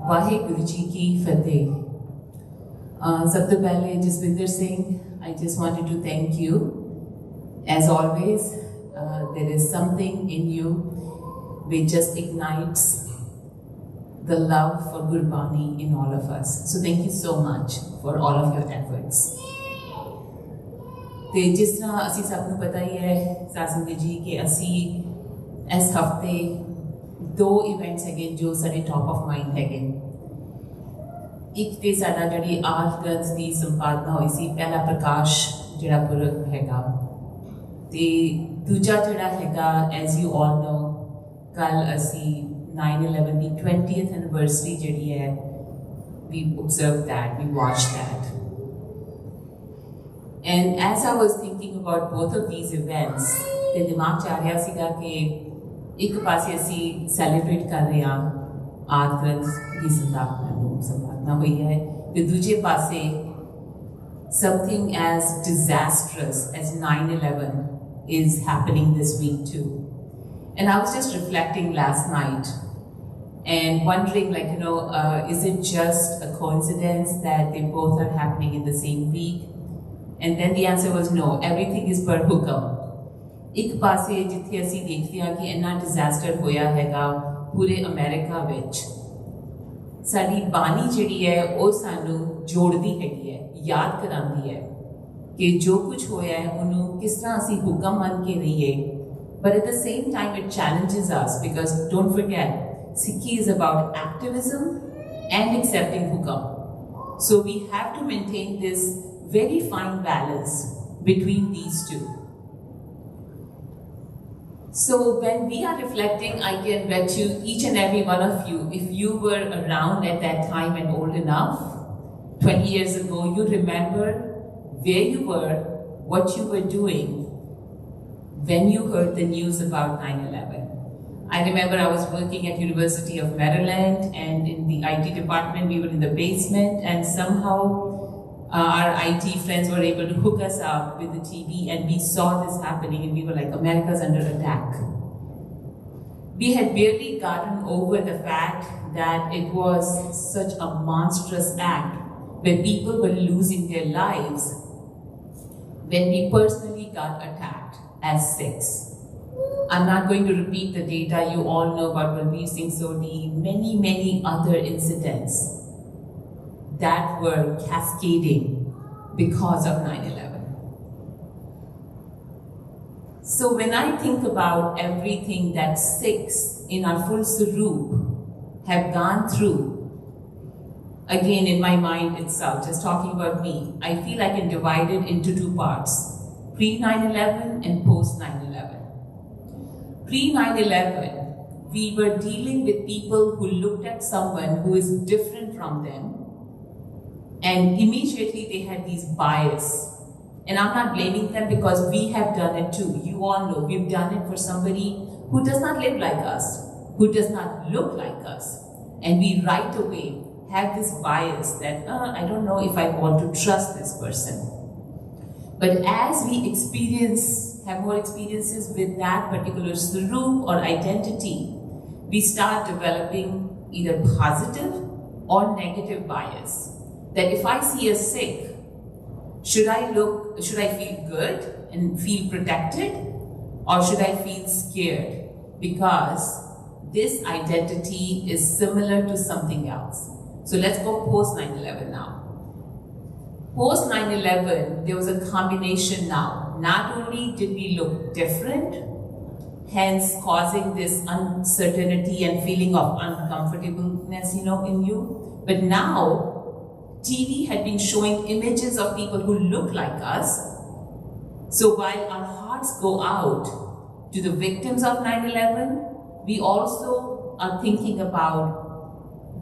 वाहेगुरु जी की फतेह। सबसे पहले Jaswinder Singh, I just wanted to thank you. As always, there is something in you which just ignites the love for Gurbani in all of us. So thank you so much for all of your efforts. ਤੇ ਜਿਸ ਤਰ੍ਹਾਂ ਅਸੀਂ ਸਭ ਨੂੰ ਪਤਾ ਹੀ ਹੈ ਸਾਸੰਗੀ ਜੀ ਕਿ ਅਸੀਂ ਇਸ ਹਫਤੇ 2 ਇਵੈਂਟਸ ਹੈਗੇ ਜੋ ਸਾਡੇ ਟੌਪ ਆਫ ਮਾਈਂਡ ਹੈਗੇ। ਇੱਕ ਤੇ ਸਾਡਾ ਜਿਹੜੀ ਆਰਟ ਗ੍ਰੰਥ ਦੀ ਸੰਪਾਦਨਾ ਹੋਈ ਸੀ, ਪਹਿਲਾ ਪ੍ਰਕਾਸ਼ ਜਿਹੜਾ ਪੁਰਬ ਹੈਗਾ, ਤੇ ਦੂਜਾ ਜਿਹੜਾ ਹੈਗਾ ਐਜ਼ ਯੂ ਆਲ ਨੋ ਕੱਲ ਅਸੀਂ 9/11 ਦੀ 20th ਐਨੀਵਰਸਰੀ ਜਿਹੜੀ ਹੈ we observed that, we watched that. And as I was thinking about both of these events, ਤੇ ਦਿਮਾਗ 'ਚ ਆ ਰਿਹਾ ਸੀਗਾ ਕਿ ਇੱਕ ਪਾਸੇ ਅਸੀਂ ਸੈਲੀਬ੍ਰੇਟ ਕਰ ਰਹੇ ਹਾਂ ਆਰਟ ਗ੍ਰੰਥ ਦੀ ਸੰਪਾਦਨਾ ਹੋਈ ਹੈ, ਤੇ ਦੂਜੇ ਪਾਸੇ something as disastrous as 9/11 is happening this week too. And I was just reflecting last night and wondering, like, is it just a coincidence that they both are happening in the same week? And then the answer was no, everything is per hukam. ਇੱਕ ਪਾਸੇ ਜਿੱਥੇ ਅਸੀਂ ਦੇਖਦੇ ਹਾਂ ਕਿ ਇੰਨਾ disaster ਹੋਇਆ ਹੈਗਾ ਪੂਰੇ ਅਮਰੀਕਾ ਵਿੱਚ, ਸਾਡੀ ਬਾਣੀ ਜਿਹੜੀ ਹੈ ਉਹ ਸਾਨੂੰ ਜੋੜਦੀ ਹੈਗੀ ਹੈ, ਯਾਦ ਕਰਾਉਂਦੀ ਹੈ ਕਿ ਜੋ ਕੁਝ ਹੋਇਆ ਹੈ ਉਹਨੂੰ ਕਿਸ ਤਰ੍ਹਾਂ ਅਸੀਂ ਹੁਕਮ ਮੰਨ ਕੇ ਰਹੀਏ। But at the same time it challenges us, because don't forget, Sikhi is about activism and accepting hukam. So we have to maintain this very fine balance between these two. So when we are reflecting, I can bet you, each and every one of you, if you were around at that time and old enough, 20 years ago, you remember where you were, what you were doing when you heard the news about 9/11. I remember I was working at University of Maryland, and in the IT department, we were in the basement, and somehow our IT friends were able to hook us up with the TV, and we saw this happening, and we were like, America's under attack. We had barely gotten over the fact that it was such a monstrous act where people were losing their lives when we personally got attacked as Sikhs. I'm not going to repeat the data. You all know about Balbir Singh Sodhi, many other incidents that were cascading because of 9/11. So when I think about everything that Sikhs in our full Saroop have gone through, again in my mind itself, just talking about me, I feel I can divide it into 2 parts, pre-9/11 and post-9/11. Pre-9/11, we were dealing with people who looked at someone who is different from them, and immediately they had these bias. And I'm not blaming them, because we have done it too. You all know we've done it for somebody who does not live like us, who does not look like us. And we right away have this bias that, I don't know if I want to trust this person. But as we have more experiences with that particular Saroop or identity, we start developing either positive or negative bias. That if I see a Sikh, should I feel good and feel protected, or should I feel scared because this identity is similar to something else? So let's go post 9/11 now. Post 9/11, there was a combination now. Not only did we look different, hence causing this uncertainty and feeling of uncomfortableness, in you, but now TV had been showing images of people who look like us. So while our hearts go out to the victims of 9/11, we also are thinking about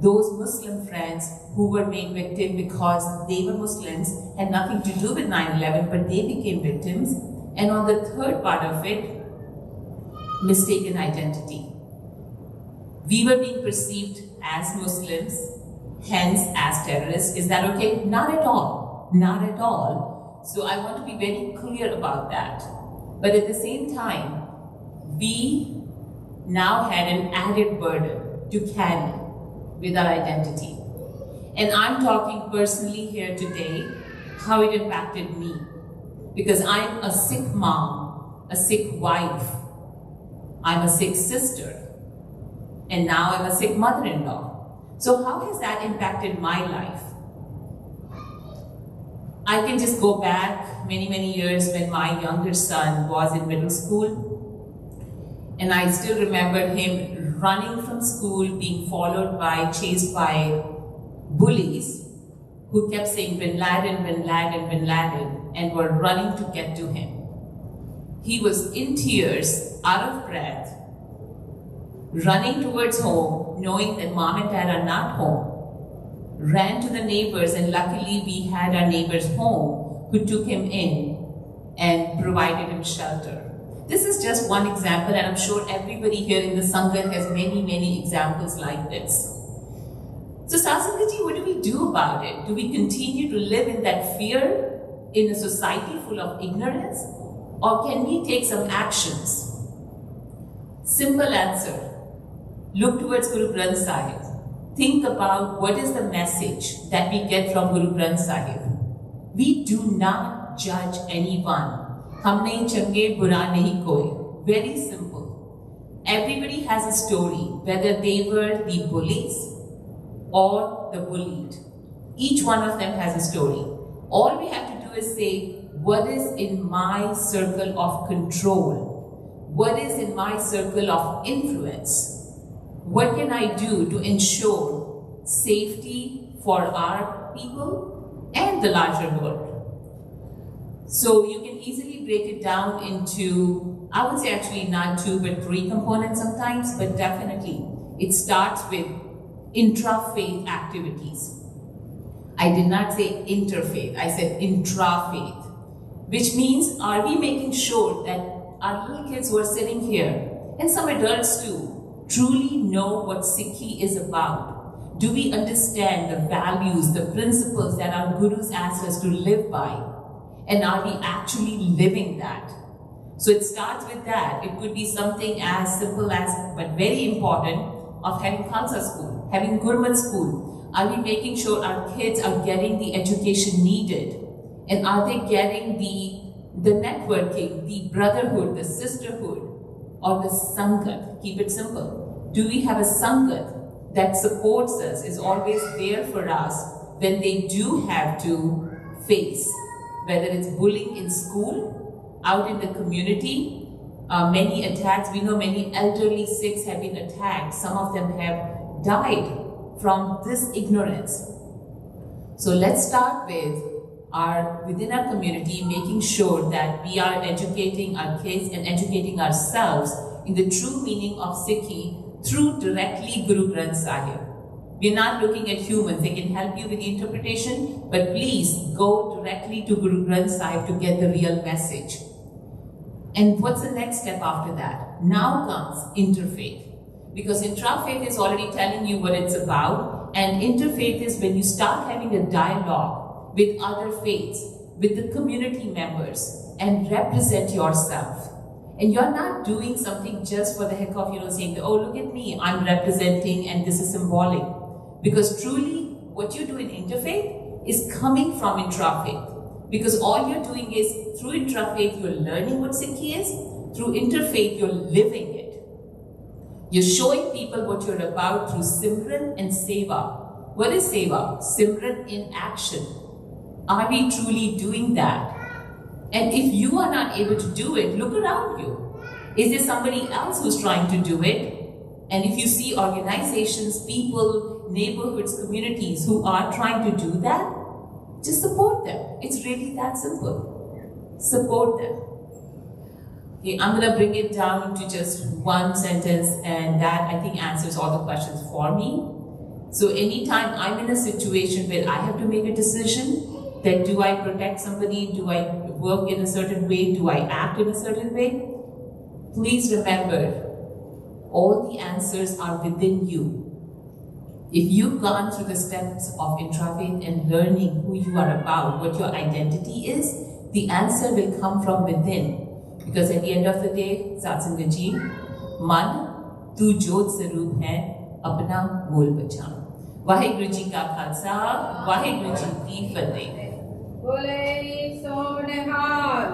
those Muslim friends who were made victim because they were Muslims, had nothing to do with 9/11, but they became victims. And on the third part of it, mistaken identity. We were being perceived as Muslims, hence as terrorists. Is that okay? Not at all. Not at all. So I want to be very clear about that. But at the same time, we now had an added burden to carry. with our identity. And I'm talking personally here today, how it impacted me. Because I'm a sick mom, a sick wife, I'm a sick sister, and now I'm a sick mother-in-law. So how has that impacted my life? I can just go back many years when my younger son was in middle school, and I still remember him running from school, being chased by bullies who kept saying Bin Laden, Bin Laden, Bin Laden, and were running to get to him. He was in tears, out of breath, running towards home, knowing that mom and dad are not home. Ran to the neighbors, and luckily we had our neighbors home who took him in and provided him shelter. This is just one example, and I'm sure everybody here in the Sangha has many examples like this. So Sasangaji, what do we do about it? Do we continue to live in that fear in a society full of ignorance? Or can we take some actions? Simple answer. Look towards Guru Granth Sahib. Think about what is the message that we get from Guru Granth Sahib. We do not judge anyone. Hum nahi change, bura nahi koi. Very simple. Everybody has a story, whether they were the bullies or the bullied. Each one of them has a story. All we have to do is say, what is in my circle of control? What is in my circle of influence? What can I do to ensure safety for our people and the larger world? So you can easily break it down into, I would say actually not 2 but 3 components sometimes, but definitely it starts with intra-faith activities. I did not say interfaith, I said intra-faith, which means, are we making sure that our little kids who are sitting here, and some adults too, truly know what Sikhi is about? Do we understand the values, the principles that our gurus asked us to live by? And are we actually living that? So it starts with that. It could be something as simple as, but very important, of having Khalsa school, having Gurmat school. Are we making sure our kids are getting the education needed? And are they getting the networking, the brotherhood, the sisterhood, or the Sangat? Keep it simple. Do we have a Sangat that supports us, is always there for us when they do have to face, whether it's bullying in school, out in the community, many attacks. We know many elderly Sikhs have been attacked. Some of them have died from this ignorance. So let's start with within our community, making sure that we are educating our kids and educating ourselves in the true meaning of Sikhi through directly Guru Granth Sahib. We're not looking at humans. They can help you with the interpretation, but please go directly to Guru Granth Sahib to get the real message. And what's the next step after that? Now comes interfaith. Because intrafaith is already telling you what it's about, and interfaith is when you start having a dialogue with other faiths, with the community members, and represent yourself. And you're not doing something just for the heck of, saying, oh, look at me, I'm representing and this is symbolic. Because truly, what you do in interfaith is coming from intrafaith. Because all you're doing is, through intrafaith, you're learning what Sikhi is. Through interfaith, you're living it. You're showing people what you're about through Simran and Seva. What is Seva? Simran in action. Are we truly doing that? And if you are not able to do it, look around you. Is there somebody else who's trying to do it? And if you see organizations, people, neighborhoods, communities who are trying to do that, just support them. It's really that simple. Support them. Okay, I'm going to bring it down to just one sentence, and that I think answers all the questions for me. So anytime I'm in a situation where I have to make a decision, that do I protect somebody, do I work in a certain way, do I act in a certain way? Please remember, all the answers are within you. If you've gone through the steps of intrafaith and learning who you are about, what your identity is, the answer will come from within. Because at the end of the day, Satsangaji, Man, tu jot saroop hai, apna mool bachana. Vaheguru Ji Ka Khalsa, Vaheguru Ji Ki Fateh. Bole so nihal.